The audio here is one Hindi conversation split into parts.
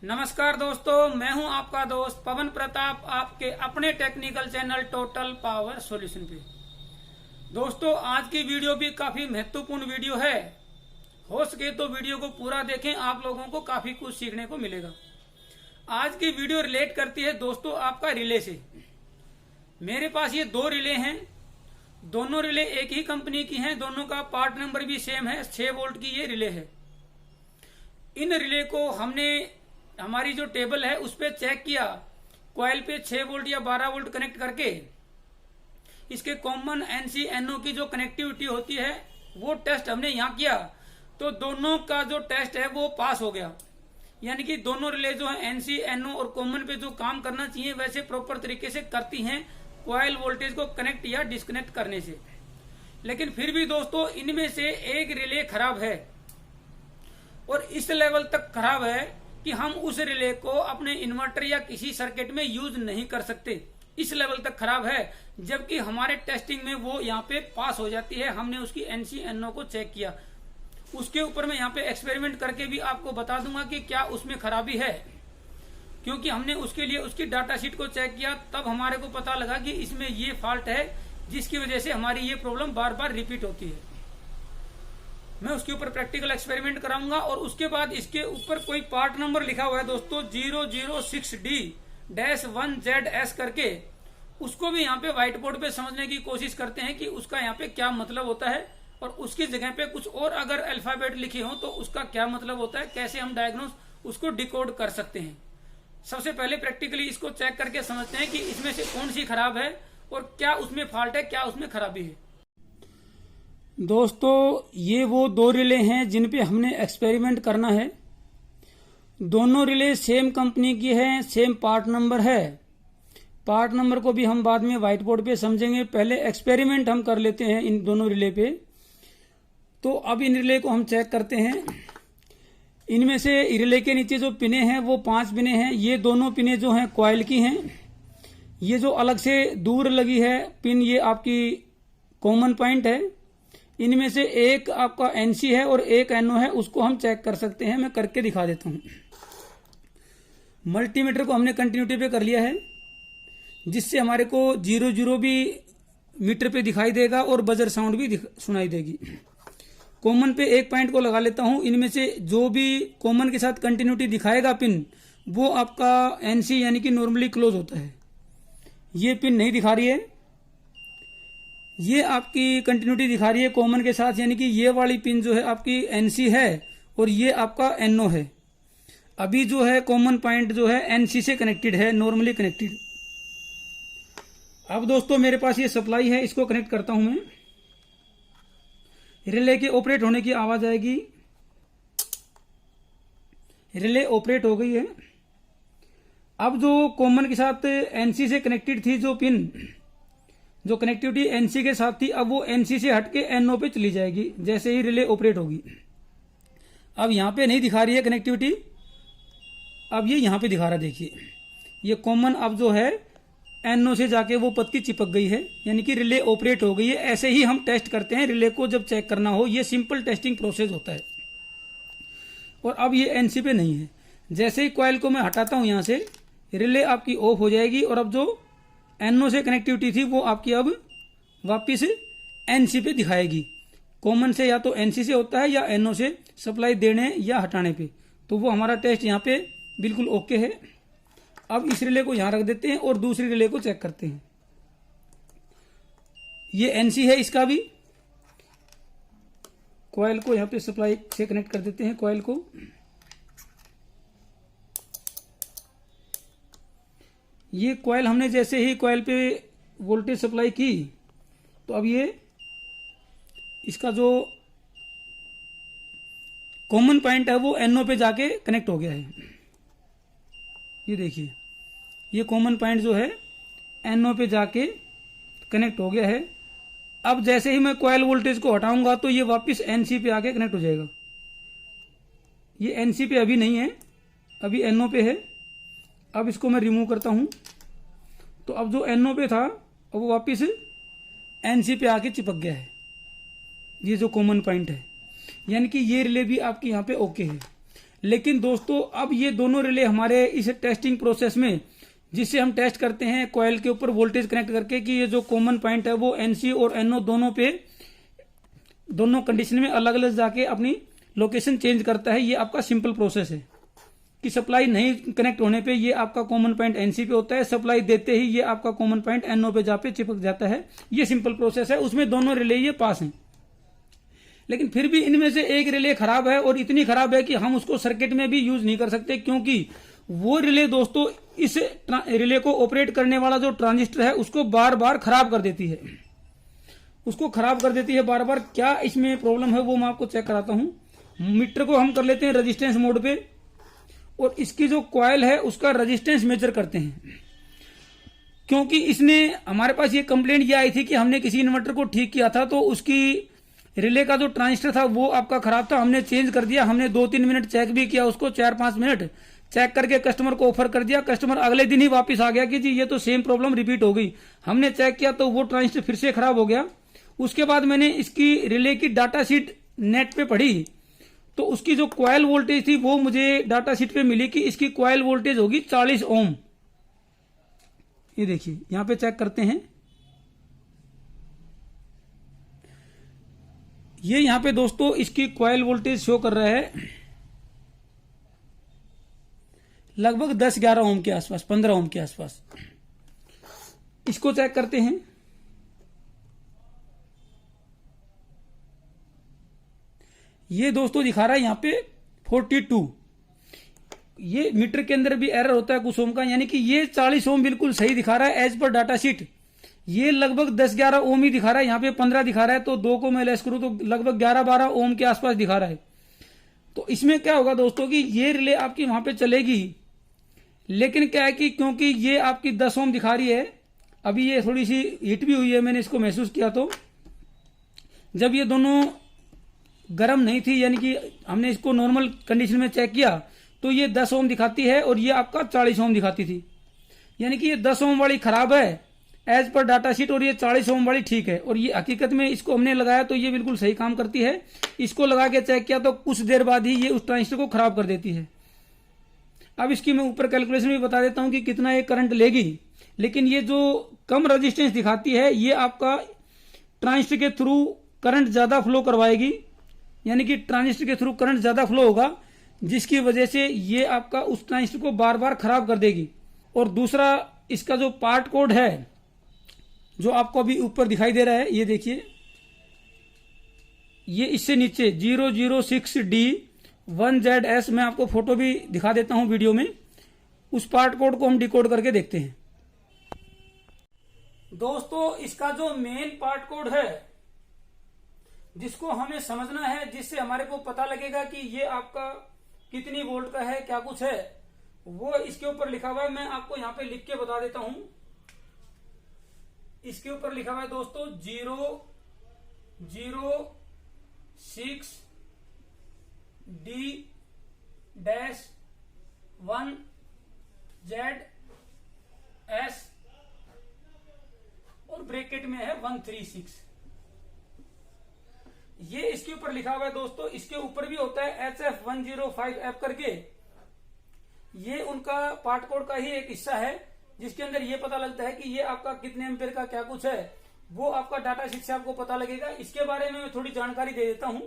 नमस्कार दोस्तों, मैं हूं आपका दोस्त पवन प्रताप, आपके अपने technical channel total power solution पे। दोस्तों, आज की वीडियो भी काफी महत्वपूर्ण वीडियो है। हो सके तो वीडियो को पूरा देखें, आप लोगों को काफी कुछ सीखने को मिलेगा। आज की वीडियो रिलेट करती है दोस्तों आपका रिले से। मेरे पास ये दो रिले हैं, दोनों रिले एक ही कंपनी की हैं, दोनों का पार्ट नंबर भी सेम है। 6 वोल्ट की ये रिले है। इन रिले को हमने हमारी जो टेबल है उस पर चेक किया, कॉइल पे 6 वोल्ट या 12 वोल्ट कनेक्ट करके इसके कॉमन एनसी एनओ की जो कनेक्टिविटी होती है वो टेस्ट हमने यहाँ किया। तो दोनों का जो टेस्ट है वो पास हो गया, यानी कि दोनों रिले जो है एनसी एनओ और कॉमन पे जो काम करना चाहिए वैसे प्रॉपर तरीके से करती हैं कॉइल वोल्टेज को कनेक्ट या डिस्कनेक्ट करने से। लेकिन फिर भी दोस्तों इनमें से एक रिले खराब है, और इस लेवल तक खराब है कि हम उस रिले को अपने इन्वर्टर या किसी सर्किट में यूज नहीं कर सकते। इस लेवल तक खराब है, जबकि हमारे टेस्टिंग में वो यहाँ पे पास हो जाती है। हमने उसकी एनसी एनओ को चेक किया, उसके ऊपर मैं यहाँ पे एक्सपेरिमेंट करके भी आपको बता दूंगा कि क्या उसमें खराबी है, क्योंकि हमने उसके लिए उसकी डाटा शीट को चेक किया। तब हमारे को पता लगा कि इसमें ये फॉल्ट है जिसकी वजह से हमारी ये प्रॉब्लम बार बार रिपीट होती है। मैं उसके ऊपर प्रैक्टिकल एक्सपेरिमेंट कराऊंगा, और उसके बाद इसके ऊपर कोई पार्ट नंबर लिखा हुआ है दोस्तों 006D-1ZS करके, उसको भी यहाँ पे व्हाइट बोर्ड पे समझने की कोशिश करते हैं कि उसका यहाँ पे क्या मतलब होता है, और उसकी जगह पे कुछ और अगर अल्फाबेट लिखे हो तो उसका क्या मतलब होता है, कैसे हम डायग्नोस उसको डिकोड कर सकते हैं। सबसे पहले प्रैक्टिकली इसको चेक करके समझते हैं कि इसमें से कौन सी खराब है और क्या उसमें फॉल्ट है, क्या उसमें खराबी है। दोस्तों, ये वो दो रिले हैं जिन पे हमने एक्सपेरिमेंट करना है। दोनों रिले सेम कंपनी की है, सेम पार्ट नंबर है। पार्ट नंबर को भी हम बाद में व्हाइट बोर्ड पे समझेंगे, पहले एक्सपेरिमेंट हम कर लेते हैं इन दोनों रिले पे। तो अब इन रिले को हम चेक करते हैं। इनमें से रिले के नीचे जो पिने हैं वो 5 पिने हैं। ये दोनों पिने जो हैं कॉइल की हैं। ये जो अलग से दूर लगी है पिन, ये आपकी कॉमन पॉइंट है। इनमें से एक आपका एनसी है और एक एनओ है, उसको हम चेक कर सकते हैं। मैं करके दिखा देता हूं। मल्टीमीटर को हमने कंटिन्यूटी पे कर लिया है, जिससे हमारे को 00 भी मीटर पे दिखाई देगा और बजर साउंड भी सुनाई देगी। कॉमन पे एक पॉइंट को लगा लेता हूं। इनमें से जो भी कॉमन के साथ कंटिन्यूटी दिखाएगा पिन, वो आपका एनसी यानी कि नॉर्मली क्लोज होता है। ये पिन नहीं दिखा रही है, ये आपकी कंटिन्यूटी दिखा रही है कॉमन के साथ, यानी कि ये वाली पिन जो है आपकी एनसी है और ये आपका एनओ है। अभी जो है कॉमन पॉइंट जो है एनसी से कनेक्टेड है, नॉर्मली कनेक्टेड। अब दोस्तों मेरे पास ये सप्लाई है, इसको कनेक्ट करता हूं मैं। रिले के ऑपरेट होने की आवाज आएगी। रिले ऑपरेट हो गई है। अब जो कॉमन के साथ एनसी से कनेक्टेड थी जो पिन, जो कनेक्टिविटी एनसी के साथ थी, अब वो एनसी से हटके एनओ पे चली जाएगी जैसे ही रिले ऑपरेट होगी। अब यहां पे नहीं दिखा रही है कनेक्टिविटी, अब ये यहां पे दिखा रहा है। देखिए ये कॉमन अब जो है एनओ से जाके वो पत्ती चिपक गई है, यानी कि रिले ऑपरेट हो गई है। ऐसे ही हम टेस्ट करते हैं रिले को जब चेक करना हो। ये सिंपल टेस्टिंग प्रोसेस होता है। और अब ये एनसी पे नहीं है। जैसे ही कॉइल को मैं हटाता हूं यहां से, रिले आपकी ऑफ हो जाएगी, और अब जो एनओ से कनेक्टिविटी थी वो आपकी अब वापिस एनसी पे दिखाएगी। कॉमन से या तो एनसी से होता है या एनओ से सप्लाई देने या हटाने पे। तो वो हमारा टेस्ट यहाँ पे बिल्कुल ओके है। अब इस रिले को यहाँ रख देते हैं और दूसरी रिले को चेक करते हैं। ये एनसी है, इसका भी कॉइल को यहाँ पे सप्लाई से कनेक्ट कर देते हैं। कॉइल को ये कॉइल हमने जैसे ही कॉइल पे वोल्टेज सप्लाई की, तो अब ये इसका जो कॉमन पॉइंट है वो एनओ पे जाके कनेक्ट हो गया है। ये देखिए ये कॉमन पॉइंट जो है एनओ पे जाके कनेक्ट हो गया है। अब जैसे ही मैं कॉइल वोल्टेज को हटाऊंगा तो ये वापस एनसी पे आके कनेक्ट हो जाएगा। ये एनसी पे अभी नहीं है, अभी एनओ पे है। अब इसको मैं रिमूव करता हूं, तो अब जो एनओ पे था अब वो वापस एनसी पे आके चिपक गया है। ये जो कॉमन पॉइंट है, यानी कि ये रिले भी आपकी यहाँ पे ओके है। लेकिन दोस्तों अब ये दोनों रिले हमारे इस टेस्टिंग प्रोसेस में, जिससे हम टेस्ट करते हैं कॉइल के ऊपर वोल्टेज कनेक्ट करके कि ये जो कॉमन पॉइंट है वो NC और NO दोनों कंडीशन में अलग अलग जाके अपनी लोकेशन चेंज करता है। ये आपका सिंपल प्रोसेस है कि सप्लाई नहीं कनेक्ट होने पे ये आपका कॉमन पॉइंट NC पे होता है, सप्लाई देते ही ये आपका कॉमन पॉइंट NO पे जाके चिपक जाता है। ये सिंपल प्रोसेस है, उसमें दोनों रिले ये पास हैं। लेकिन फिर भी इनमें से एक रिले खराब है और इतनी खराब है कि हम उसको सर्किट में भी यूज नहीं कर सकते, क्योंकि वो रिले दोस्तों इस रिले को ऑपरेट करने वाला जो ट्रांजिस्टर है उसको बार बार खराब कर देती है, उसको खराब कर देती है बार बार। क्या इसमें प्रॉब्लम है वो मैं आपको चेक कराता हूं। मीटर को हम कर लेते हैं रेजिस्टेंस मोड पे और इसकी जो कॉइल है उसका रेजिस्टेंस मेजर करते हैं, क्योंकि इसने हमारे पास ये कंप्लेंट ये आई थी कि हमने किसी इन्वर्टर को ठीक किया था तो उसकी रिले का जो ट्रांजिस्टर था वो आपका खराब था, हमने चेंज कर दिया। हमने 2-3 मिनट चेक भी किया उसको, 4-5 मिनट चेक करके कस्टमर को ऑफर कर दिया। कस्टमर अगले दिन ही वापस आ गया कि जी ये तो सेम प्रॉब्लम रिपीट हो गई। हमने चेक किया तो वो ट्रांजिस्टर फिर से खराब हो गया। उसके बाद मैंने इसकी रिले की डाटा शीट नेट पे पढ़ी तो उसकी जो कॉइल वोल्टेज थी वो मुझे डाटा शीट पे मिली कि इसकी कॉइल वोल्टेज होगी 40 ओम। ये देखिए यहां पे चेक करते हैं, ये यहां पे दोस्तों इसकी कॉइल वोल्टेज शो कर रहा है लगभग 10-11 ओम के आसपास, 15 ओम के आसपास। इसको चेक करते हैं, ये दोस्तों दिखा रहा है यहां पे 42। ये मीटर के अंदर भी एरर होता है कुछ ओम का, यानी कि ये 40 ओम बिल्कुल सही दिखा रहा है एज पर डाटा शीट। ये लगभग 10-11 ओम ही दिखा रहा है, यहाँ पे 15 दिखा रहा है, तो 2 को मैं लेस करूं तो लगभग 11-12 ओम के आसपास दिखा रहा है। तो इसमें क्या होगा दोस्तों कि ये रिले आपकी वहां पे चलेगी, लेकिन क्या है कि क्योंकि ये आपकी 10 ओम दिखा रही है, अभी ये थोड़ी सी हीट भी हुई है, मैंने इसको महसूस किया। तो जब ये दोनों गर्म नहीं थी, यानी कि हमने इसको नॉर्मल कंडीशन में चेक किया तो ये 10 ओम दिखाती है और ये आपका 40 ओम दिखाती थी। यानी कि ये 10 ओम वाली खराब है एज पर डाटा शीट और ये 40 ओम वाली ठीक है। और ये हकीकत में इसको हमने लगाया तो ये बिल्कुल सही काम करती है। इसको लगा के चेक किया तो कुछ देर बाद ही ये उस ट्रांजिस्टर को खराब कर देती है। अब इसकी मैं ऊपर कैलकुलेशन भी बता देता हूं कि कितना ये करंट लेगी। लेकिन ये जो कम रेजिस्टेंस दिखाती है ये आपका ट्रांजिस्टर के थ्रू करंट ज्यादा फ्लो करवाएगी, यानी कि ट्रांजिस्टर के थ्रू करंट ज्यादा फ्लो होगा, जिसकी वजह से ये आपका उस ट्रांजिस्टर को बार बार खराब कर देगी। और दूसरा इसका जो पार्ट कोड है जो आपको अभी ऊपर दिखाई दे रहा है, ये देखिए, ये इससे नीचे 006D1ZS, मैं आपको फोटो भी दिखा देता हूं वीडियो में। उस पार्ट कोड को हम डिकोड करके देखते हैं। दोस्तों इसका जो मेन पार्ट कोड है जिसको हमें समझना है, जिससे हमारे को पता लगेगा कि ये आपका कितनी वोल्ट का है, क्या कुछ है, वो इसके ऊपर लिखा हुआ है। मैं आपको यहां पे लिख के बता देता हूं। इसके ऊपर लिखा हुआ है दोस्तों 006D-1ZS और ब्रैकेट में है 136। ये इसके ऊपर लिखा हुआ है दोस्तों। इसके ऊपर भी होता है HF105F करके, ये उनका पार्ट कोड का ही एक हिस्सा है, जिसके अंदर ये पता लगता है कि ये आपका कितने एम्पेयर का क्या कुछ है, वो आपका डाटा शीट से आपको पता लगेगा। इसके बारे में मैं थोड़ी जानकारी दे देता हूं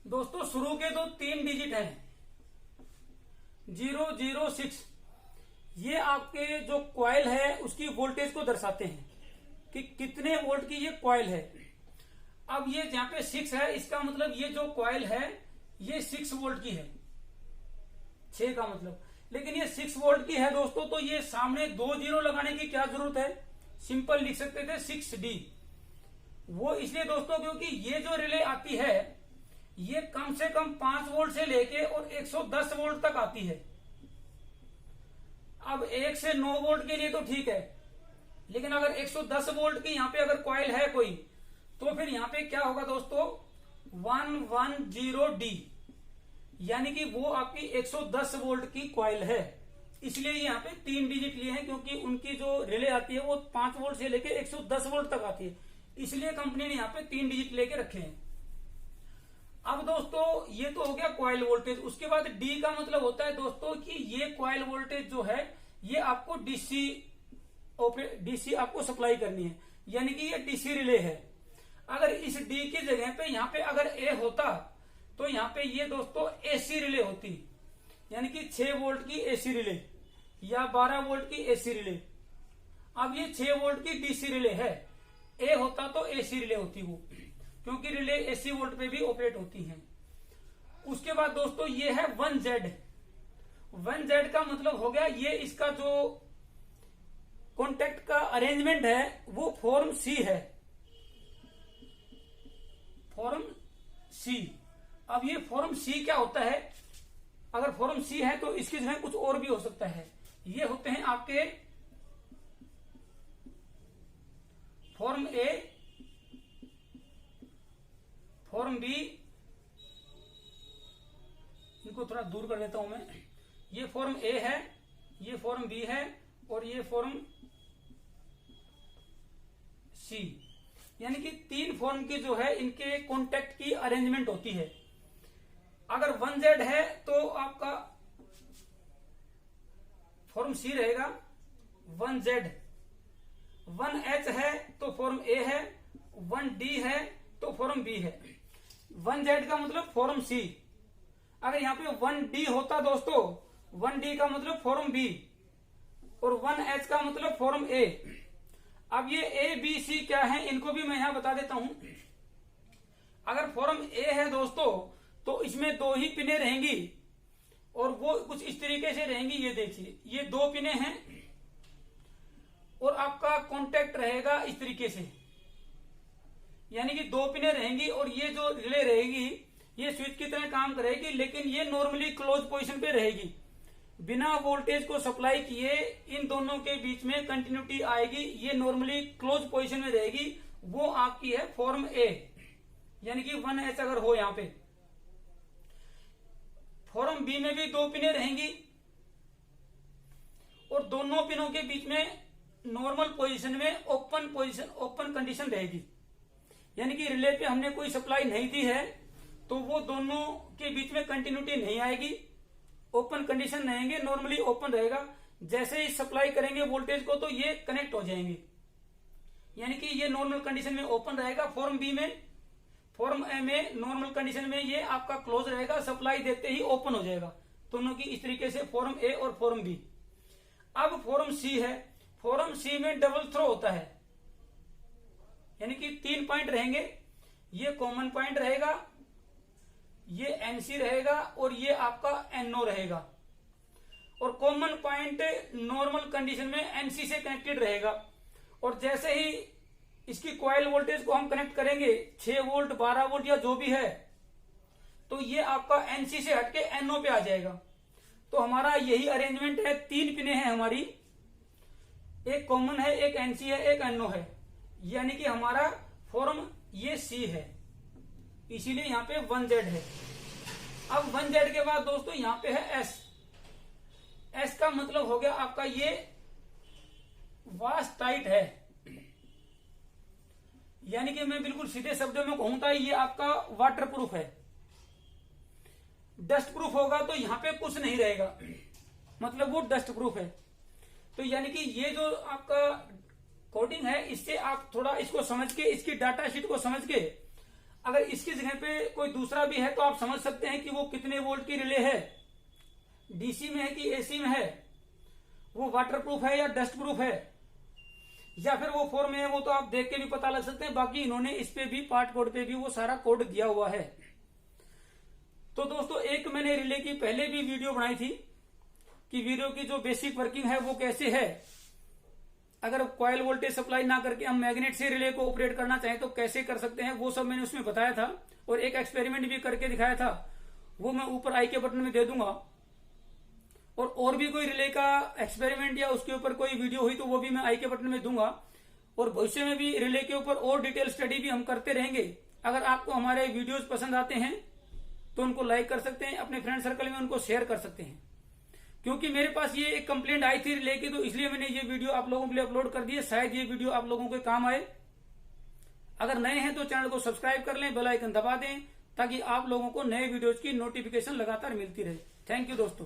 दोस्तों। शुरू के तो 3 डिजिट हैं 006, ये आपके जो कॉइल है उसकी वोल्टेज को दर्शाते हैं कि कितने वोल्ट की ये कॉइल है। अब ये जहां पे 6 है, इसका मतलब ये जो कॉइल है ये 6 वोल्ट की है, 6 का मतलब। लेकिन ये 6 वोल्ट की है दोस्तों, तो ये सामने 2 जीरो लगाने की क्या जरूरत है, सिंपल लिख सकते थे 6D। वो इसलिए दोस्तों क्योंकि ये जो रिले आती है ये कम से कम 5 वोल्ट से लेके और 110 वोल्ट तक आती है। अब 1 से 9 वोल्ट के लिए तो ठीक है, लेकिन अगर 110 वोल्ट की यहाँ पे अगर कॉइल है कोई, तो फिर यहाँ पे क्या होगा दोस्तों 110D, यानी कि वो आपकी 110 वोल्ट की कॉइल है। इसलिए यहाँ पे 3 डिजिट लिए हैं, क्योंकि उनकी जो रिले आती है वो 5 वोल्ट से लेके 110 वोल्ट तक आती है, इसलिए कंपनी ने यहाँ पे 3 डिजिट लेके रखे हैं। अब दोस्तों ये तो हो गया कॉइल वोल्टेज। उसके बाद डी का मतलब होता है दोस्तों कि ये कॉइल वोल्टेज जो है ये आपको डीसी आपको सप्लाई करनी है, यानी कि ये डीसी रिले है। अगर इस डी की जगह पे यहाँ पे अगर ए होता तो यहाँ पे ये दोस्तों एसी रिले होती, यानी कि 6 वोल्ट की एसी रिले या 12 वोल्ट की एसी रिले। अब ये 6 वोल्ट की डीसी रिले है, ए होता तो एसी रिले होती वो, क्योंकि रिले एसी वोल्ट पे भी ऑपरेट होती हैं। उसके बाद दोस्तों ये है 1Z। 1Z का मतलब हो गया ये इसका जो कॉन्टेक्ट का अरेंजमेंट है वो फॉर्म सी है, फॉर्म सी। अब ये फॉर्म सी क्या होता है, अगर फॉर्म सी है तो इसकी जगह कुछ और भी हो सकता है। ये होते हैं आपके फॉर्म ए, फॉर्म बी, इनको थोड़ा दूर कर देता हूं मैं। ये फॉर्म ए है, ये फॉर्म बी है और ये फॉर्म सी, यानी कि 3 फॉर्म की जो है इनके कॉन्टेक्ट की अरेंजमेंट होती है। अगर 1Z है तो आपका फॉर्म सी रहेगा 1Z। 1H है तो फॉर्म ए है, 1D है तो फॉर्म बी है। 1Z का मतलब फॉर्म सी। अगर यहाँ पे 1D होता दोस्तों, 1D का मतलब फॉर्म बी और 1H का मतलब फॉर्म ए। अब ये ए बी सी क्या है इनको भी मैं यहां बता देता हूं। अगर फॉर्म ए है दोस्तों तो इसमें 2 ही पिने रहेंगी और वो कुछ इस तरीके से रहेंगी। ये देखिए ये 2 पिने हैं और आपका कॉन्टेक्ट रहेगा इस तरीके से, यानी कि 2 पिने रहेंगी और ये जो रिले रहेगी ये स्विच की तरह काम करेगी, लेकिन ये नॉर्मली क्लोज पोजीशन पे रहेगी। बिना वोल्टेज को सप्लाई किए इन दोनों के बीच में कंटिन्यूटी आएगी, ये नॉर्मली क्लोज पोजीशन में रहेगी। वो आपकी है फॉर्म ए, यानी कि 1H अगर हो यहां पे। फॉर्म बी में भी 2 पिने रहेंगी और दोनों पिनों के बीच में नॉर्मल पोजीशन में ओपन कंडीशन रहेगी, यानी कि रिले पे हमने कोई सप्लाई नहीं दी है तो वो दोनों के बीच में कंटिन्यूटी नहीं आएगी, ओपन कंडीशन रहेंगे, नॉर्मली ओपन रहेगा। जैसे ही सप्लाई करेंगे वोल्टेज को तो ये कनेक्ट हो जाएंगे, यानी कि ये नॉर्मल कंडीशन में ओपन रहेगा फॉर्म बी में। फॉर्म ए में नॉर्मल कंडीशन में ये आपका क्लोज रहेगा, सप्लाई देते ही ओपन हो जाएगा। दोनों की इस तरीके से फॉर्म ए और फॉर्म बी। अब फॉर्म सी है, फॉर्म सी में डबल थ्रो होता है, यानी कि 3 पॉइंट रहेंगे। ये कॉमन पॉइंट रहेगा, ये एनसी रहेगा और ये आपका एनओ रहेगा। और कॉमन पॉइंट नॉर्मल कंडीशन में एनसी से कनेक्टेड रहेगा और जैसे ही इसकी कॉइल वोल्टेज को हम कनेक्ट करेंगे 6 वोल्ट 12 वोल्ट या जो भी है, तो ये आपका एनसी से हटके एनओ पे आ जाएगा। तो हमारा यही अरेंजमेंट है, 3 पिने हैं हमारी, एक कॉमन है, एक एनसी है, एक एनओ है, यानी कि हमारा फॉर्म ये सी है, इसीलिए यहाँ पे 1Z है। अब 1Z के बाद दोस्तों यहाँ पे है S। S का मतलब हो गया आपका ये वाश टाइट है, यानी कि मैं बिल्कुल सीधे शब्दों में कहूं तो ये आपका वाटर प्रूफ है। डस्ट प्रूफ होगा तो यहाँ पे कुछ नहीं रहेगा, मतलब वो डस्ट प्रूफ है। तो यानी कि ये जो आपका कोडिंग है इससे आप थोड़ा इसको समझ के, इसकी डाटा शीट को समझ के, अगर इसकी जगह पे कोई दूसरा भी है तो आप समझ सकते हैं कि वो कितने वोल्ट की रिले है, डीसी में है कि एसी में है, वो वाटर प्रूफ है या डस्ट प्रूफ है, या फिर वो फॉर्म में है, वो तो आप देख के भी पता लग सकते हैं। बाकी इन्होंने इस पे भी पार्ट कोड पे भी वो सारा कोड दिया हुआ है। तो दोस्तों एक मैंने रिले की पहले भी वीडियो बनाई थी कि वीडियो की जो बेसिक वर्किंग है वो कैसे है, अगर कॉइल वोल्टेज सप्लाई ना करके हम मैग्नेट से रिले को ऑपरेट करना चाहें तो कैसे कर सकते हैं, वो सब मैंने उसमें बताया था और एक एक्सपेरिमेंट भी करके दिखाया था, वो मैं ऊपर आई के बटन में दे दूंगा। और भी कोई रिले का एक्सपेरिमेंट या उसके ऊपर कोई वीडियो हुई तो वो भी मैं आई के बटन में दूंगा। और भविष्य में भी रिले के ऊपर और डिटेल स्टडी भी हम करते रहेंगे। अगर आपको हमारे वीडियोज पसंद आते हैं तो उनको लाइक कर सकते हैं, अपने फ्रेंड सर्कल में उनको शेयर कर सकते हैं। क्योंकि मेरे पास ये एक कंप्लेंट आई थी रिले की, तो इसलिए मैंने ये वीडियो आप लोगों के लिए अपलोड कर दी है। शायद ये वीडियो आप लोगों के काम आए। अगर नए हैं तो चैनल को सब्सक्राइब कर लें, बेल आइकन दबा दें ताकि आप लोगों को नए वीडियोज की नोटिफिकेशन लगातार मिलती रहे। थैंक यू दोस्तों।